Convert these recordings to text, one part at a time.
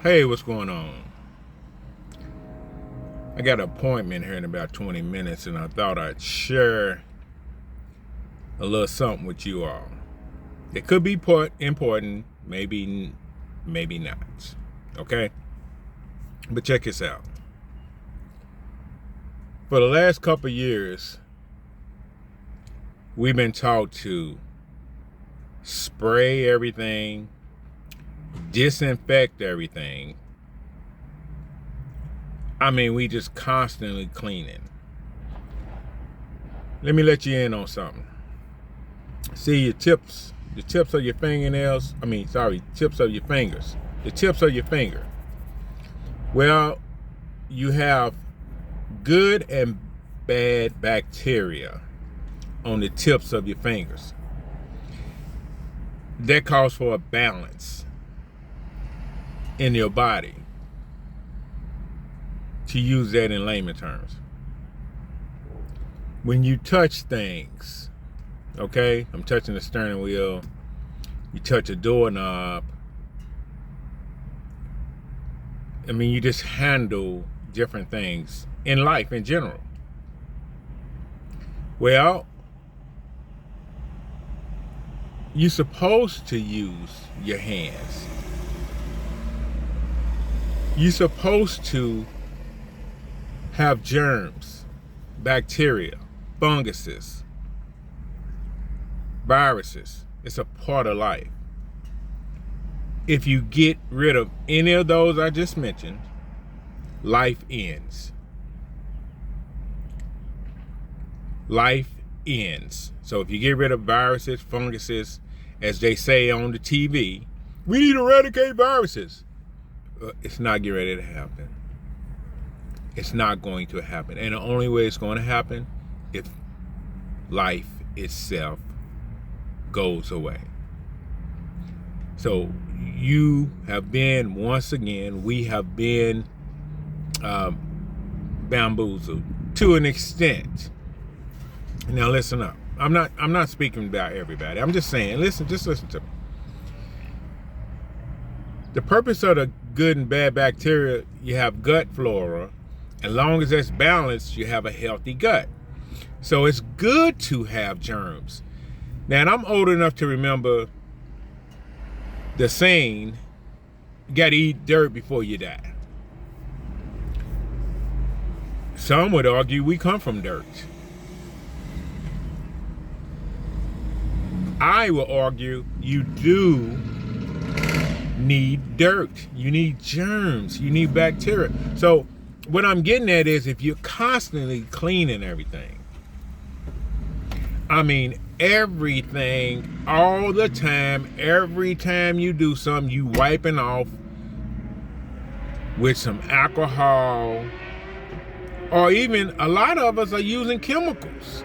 Hey, what's going on? I got an appointment here in about 20 minutes, and I thought I'd share a little something with you all. It could be important, maybe not. Okay? But check this out. For the last couple of years, we've been taught to spray everything, disinfect everything. I mean, we just constantly cleaning. Let me let you in on something. See the tips of your fingernails. Tips of your fingers. The tips of your finger. Well, you have good and bad bacteria on the tips of your fingers. That calls for a balance in your body. To use that in layman terms. When you touch things, okay, I'm touching the steering wheel, you touch a doorknob, you just handle different things in life in general. Well, you're supposed to use your hands. You're supposed to have germs, bacteria, funguses, viruses. It's a part of life. If you get rid of any of those I just mentioned, life ends. Life ends. So if you get rid of viruses, funguses, as they say on the TV, we need to eradicate viruses. It's not getting ready to happen. It's not going to happen. And the only way it's going to happen if life itself goes away. So we have been bamboozled to an extent. Now listen up. I'm not speaking about everybody. I'm just saying, just listen to me. The purpose of the good and bad bacteria, you have gut flora. As long as that's balanced, you have a healthy gut. So it's good to have germs. Now, and I'm old enough to remember the saying, you got to eat dirt before you die. Some would argue we come from dirt. I will argue you do need dirt. You need germs. You need bacteria. So what I'm getting at is if you're constantly cleaning everything, everything, all the time, every time you do something, you wiping off with some alcohol, or even a lot of us are using chemicals.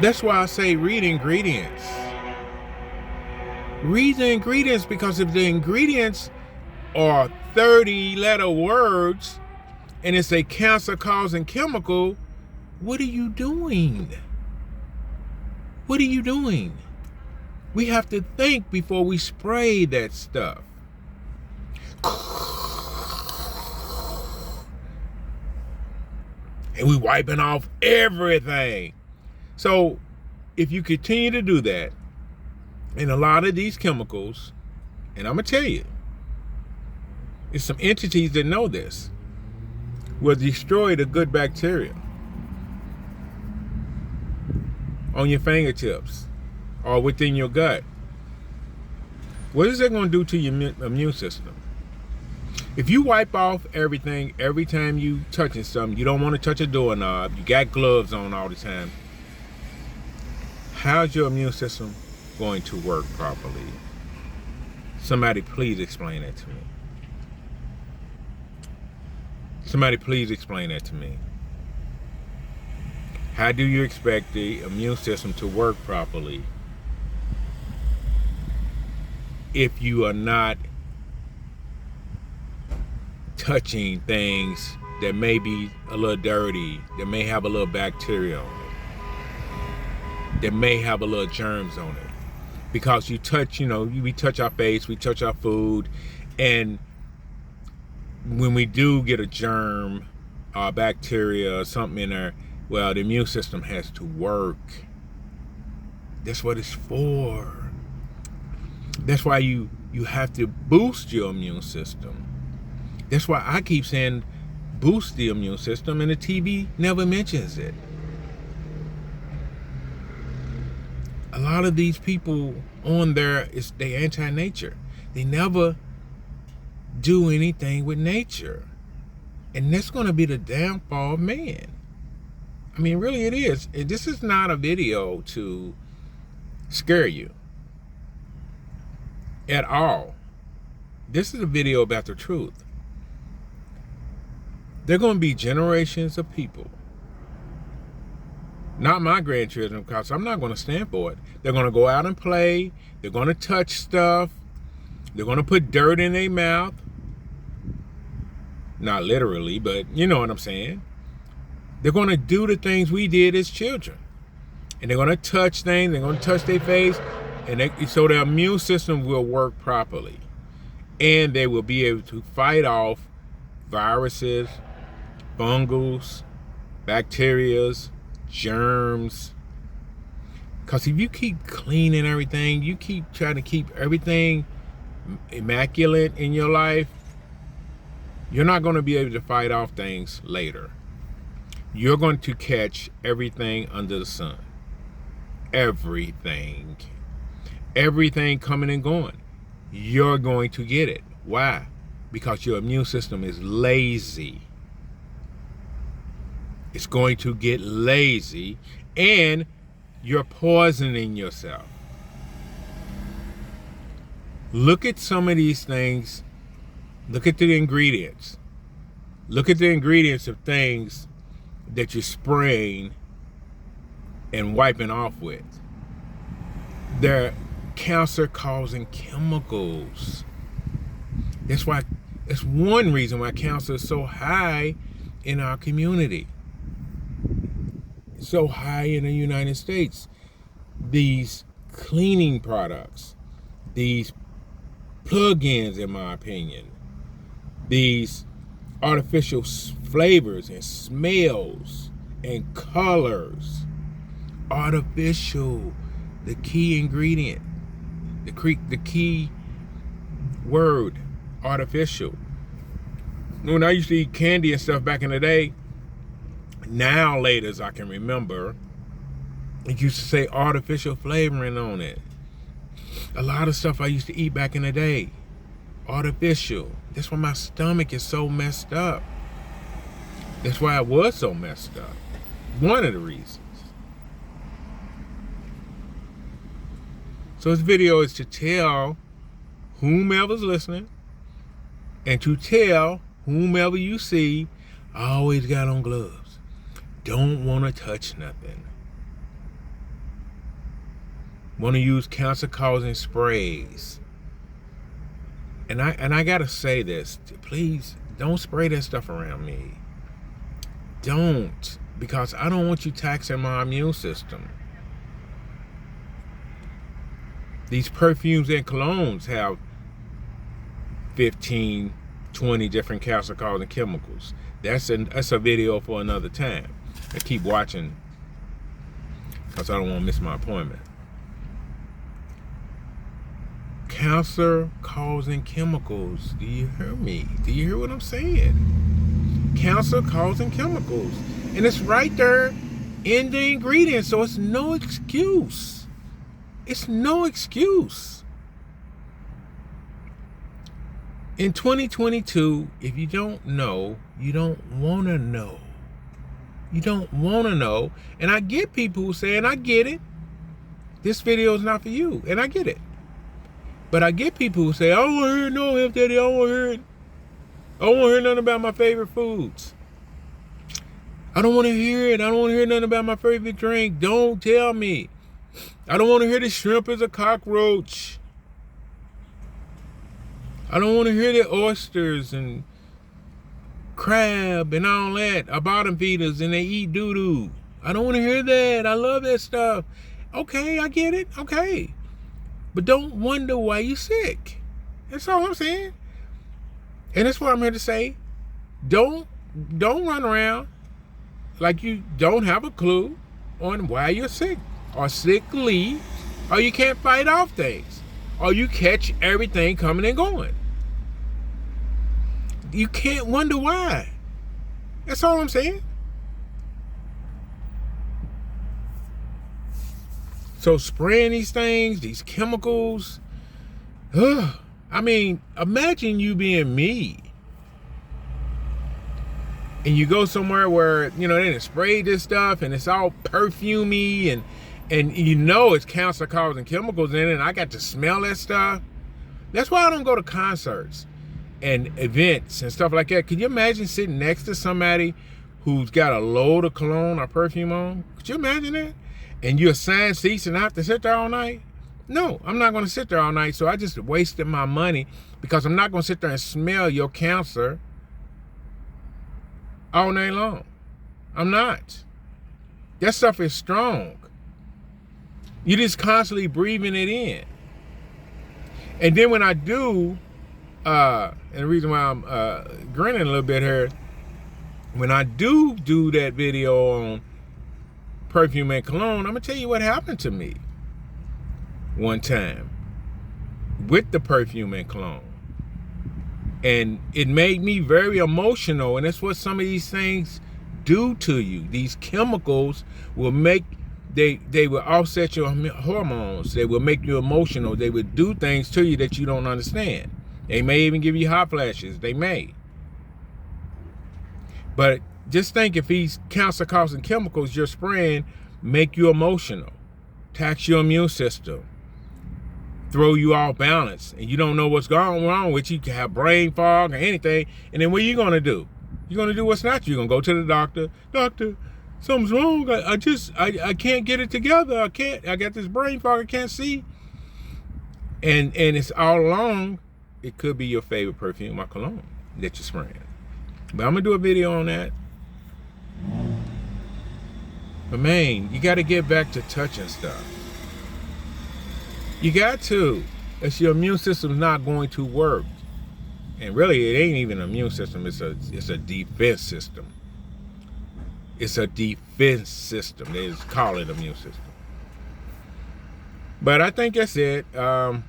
That's why I say read ingredients. Read the ingredients, because if the ingredients are 30-letter words and it's a cancer-causing chemical, what are you doing? What are you doing? We have to think before we spray that stuff. And we wiping off everything. So if you continue to do that, and a lot of these chemicals, and I'm going to tell you, it's some entities that know this, will destroy the good bacteria on your fingertips or within your gut. What is that going to do to your immune system? If you wipe off everything every time you touching something, you don't want to touch a doorknob, you got gloves on all the time, how's your immune system going to work properly? Somebody please explain that to me. Somebody please explain that to me. How do you expect the immune system to work properly if you are not touching things that may be a little dirty, that may have a little bacteria on it, that may have a little germs on it? Because you touch, we touch our face, we touch our food, And when we do get a germ, bacteria or something in there, well, the immune system has to work. That's what it's for. That's why you have to boost your immune system. That's why I keep saying boost the immune system, and the TV never mentions it. A lot of these people on there, they anti-nature. They never do anything with nature. And that's going to be the downfall of man. I mean, really it is. This is not a video to scare you at all. This is a video about the truth. There are going to be generations of people, not my grandchildren, because I'm not going to stand for it. They're going to go out and play. They're going to touch stuff. They're going to put dirt in their mouth. Not literally, but you know what I'm saying. They're going to do the things we did as children. And they're going to touch things. They're going to touch their face. And so their immune system will work properly. And they will be able to fight off viruses, fungals, bacterias, germs. Because if you keep cleaning everything, you keep trying to keep everything immaculate in your life, you're not going to be able to fight off things later. You're going to catch everything under the sun. Everything. Everything coming and going. You're going to get it. Why? Because your immune system is lazy. It's going to get lazy, and you're poisoning yourself. Look at some of these things. Look at the ingredients. Look at the ingredients of things that you're spraying and wiping off with. They're cancer-causing chemicals. That's one reason why cancer is so high in our community. So high in the United States. These cleaning products, these plug-ins, in my opinion, these artificial flavors and smells and colors. Artificial, the key ingredient, the key word, artificial. When I used to eat candy and stuff back in the day, now later as I can remember, it used to say artificial flavoring on it. A lot of stuff I used to eat back in the day, artificial. That's why my stomach is so messed up. That's why it was so messed up. One of the reasons. So this video is to tell whomever's listening, and to tell whomever you see, I always got on gloves. Don't want to touch nothing. Want to use cancer-causing sprays. And I gotta say this, please don't spray that stuff around me. Don't, because I don't want you taxing my immune system. These perfumes and colognes have 15, 20 different cancer-causing chemicals. That's a video for another time. And keep watching, because I don't want to miss my appointment. Cancer-causing chemicals. Do you hear me? Do you hear what I'm saying? Cancer-causing chemicals. And it's right there in the ingredients, so it's no excuse. It's no excuse. In 2022, if you don't know, you don't want to know. You don't want to know. And I get people who say, and I get it, this video is not for you. And I get it. But I get people who say, I don't want to hear no F Daddy, I don't want to hear it. I don't want to hear nothing about my favorite foods. I don't want to hear it. I don't want to hear nothing about my favorite drink. Don't tell me. I don't want to hear the shrimp is a cockroach. I don't want to hear the oysters and crab and all that are bottom feeders and they eat doo-doo. I don't want to hear that. I love that stuff. Okay, I get it. Okay. But don't wonder why you're sick. That's all I'm saying. And that's what I'm here to say. Don't run around like you don't have a clue on why you're sick, or sick leave, or you can't fight off things, or you catch everything coming and going. You can't wonder why. That's all I'm saying. So spraying these things, these chemicals, I mean, imagine you being me. And you go somewhere where, they done sprayed this stuff and it's all perfumey and it's cancer causing chemicals in it, and I got to smell that stuff. That's why I don't go to concerts and events and stuff like that. Could you imagine sitting next to somebody who's got a load of cologne or perfume on? Could you imagine that? And you assign seats and I have to sit there all night? No, I'm not going to sit there all night. So I just wasted my money, because I'm not going to sit there and smell your cancer all night long. I'm not. That stuff is strong. You're just constantly breathing it in. And then when I do, and the reason why I'm grinning a little bit here, when I do that video on perfume and cologne, I'm gonna tell you what happened to me one time with the perfume and cologne. And it made me very emotional, and that's what some of these things do to you. These chemicals will make, they will offset your hormones. They will make you emotional. They will do things to you that you don't understand. They may even give you hot flashes. They may. But just think, if these cancer-causing chemicals you're spraying make you emotional, tax your immune system, throw you off balance, and you don't know what's going wrong with you, can have brain fog or anything, and then what are you going to do? You're going to do what's not. You're going to go to the doctor. Doctor, something's wrong. I can't get it together. I got this brain fog. I can't see. And it's all along, it could be your favorite perfume or cologne that you're spraying. But I'm going to do a video on that. But man, you got to get back to touching stuff. You got to. If your immune system's not going to work. And really, it ain't even an immune system. It's a defense system. It's a defense system. They just call it immune system. But I think that's it. I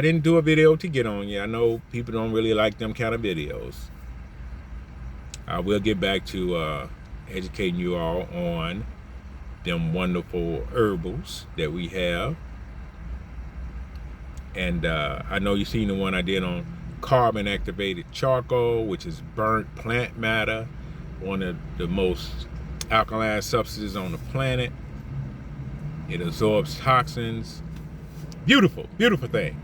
didn't do a video to get on yet. I know people don't really like them kind of videos. I will get back to educating you all on them wonderful herbals that we have. And I know you've seen the one I did on carbon activated charcoal, which is burnt plant matter, one of the most alkaline substances on the planet. It absorbs toxins. Beautiful, beautiful thing.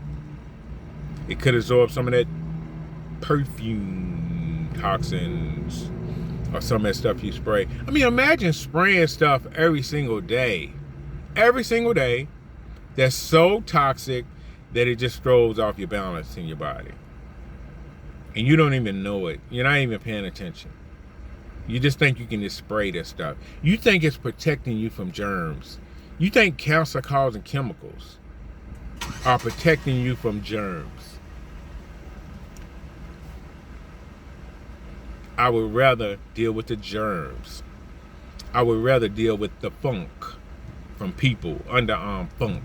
It could absorb some of that perfume toxins or some of that stuff you spray. I mean, imagine spraying stuff every single day that's so toxic that it just throws off your balance in your body. And you don't even know it. You're not even paying attention. You just think you can just spray this stuff. You think it's protecting you from germs. You think cancer-causing chemicals are protecting you from germs. I would rather deal with the germs. I would rather deal with the funk from people, underarm funk,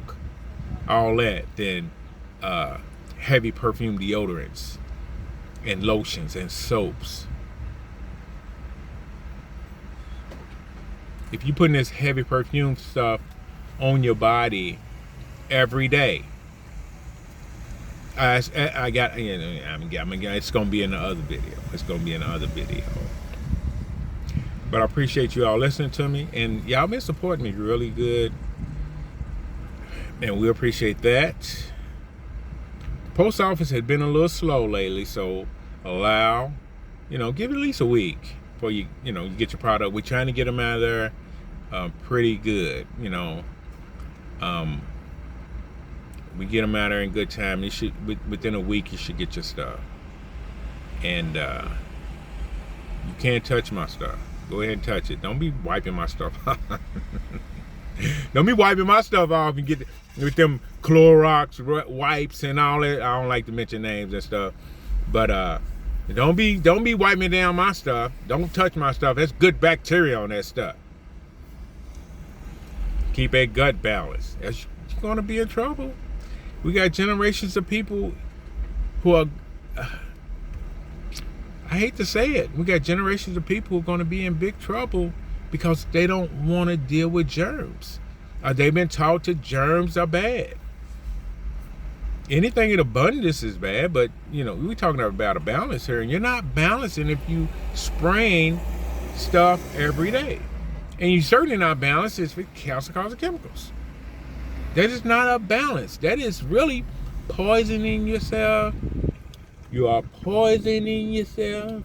all that, than heavy perfume deodorants and lotions and soaps. If you putting this heavy perfume stuff on your body every day, it's gonna be in the other video. It's gonna be in the other video. But I appreciate you all listening to me, and y'all been supporting me really good, and we appreciate that. Post office had been a little slow lately, so give it at least a week before you get your product. We're trying to get them out of there pretty good. We get them out there in good time. You should, within a week, you should get your stuff. And you can't touch my stuff. Go ahead and touch it. Don't be wiping my stuff off. Don't be wiping my stuff off and get with them Clorox wipes and all that. I don't like to mention names and stuff. But Don't be wiping down my stuff. Don't touch my stuff. That's good bacteria on that stuff. Keep a gut balance. You're going to be in trouble. We got generations of people who are, I hate to say it, we got generations of people who are going to be in big trouble because they don't want to deal with germs. They've been taught that germs are bad. Anything in abundance is bad, but we're talking about a balance here, and you're not balancing if you spraying stuff every day. And you're certainly not balanced if it's cancer-causing chemicals. That is not a balance. That is really poisoning yourself. You are poisoning yourself.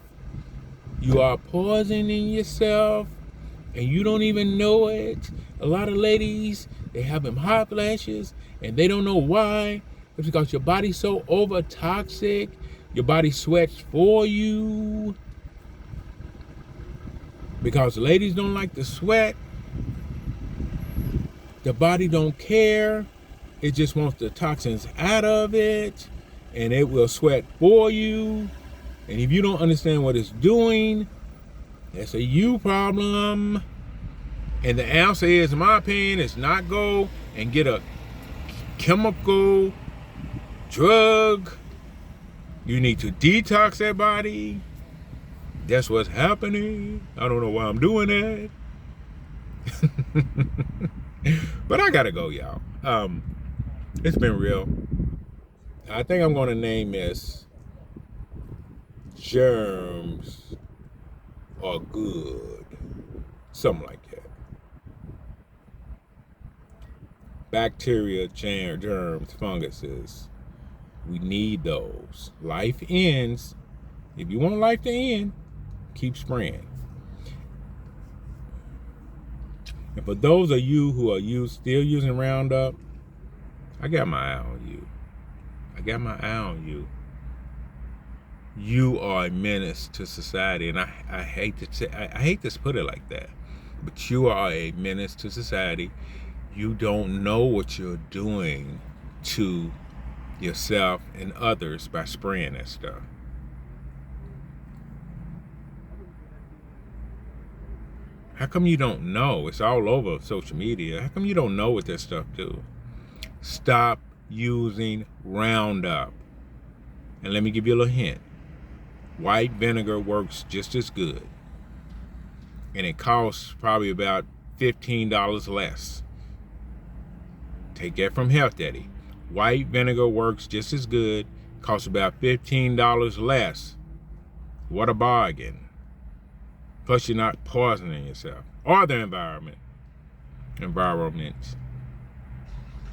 You are poisoning yourself, and you don't even know it. A lot of ladies, they have them hot flashes, and they don't know why. It's because your body's so over toxic. Your body sweats for you. Because ladies don't like to sweat. The body don't care. It just wants the toxins out of it. And it will sweat for you. And if you don't understand what it's doing, that's a you problem. And the answer is, in my opinion, is not go and get a chemical drug. You need to detox that body. That's what's happening. I don't know why I'm doing that. But I gotta go, y'all. It's been real. I think I'm gonna name this Germs Are Good. Something like that. Bacteria, germs, funguses. We need those. Life ends. If you want life to end, keep spraying. And for those of you who are still using Roundup, I got my eye on you. I got my eye on you. You are a menace to society, and I hate to put it like that, but you are a menace to society. You don't know what you're doing to yourself and others by spraying that stuff. How come you don't know? It's all over social media. How come you don't know what that stuff do? Stop using Roundup. And let me give you a little hint. White vinegar works just as good. And it costs probably about $15 less. Take that from Health Daddy. White vinegar works just as good. Costs about $15 less. What a bargain. Plus, you're not poisoning yourself or the environment. Environment.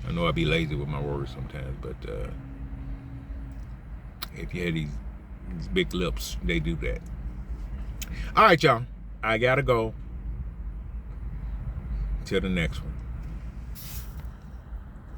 I know I be lazy with my words sometimes, but if you had these big lips, they do that. All right, y'all. I gotta go. Till the next one.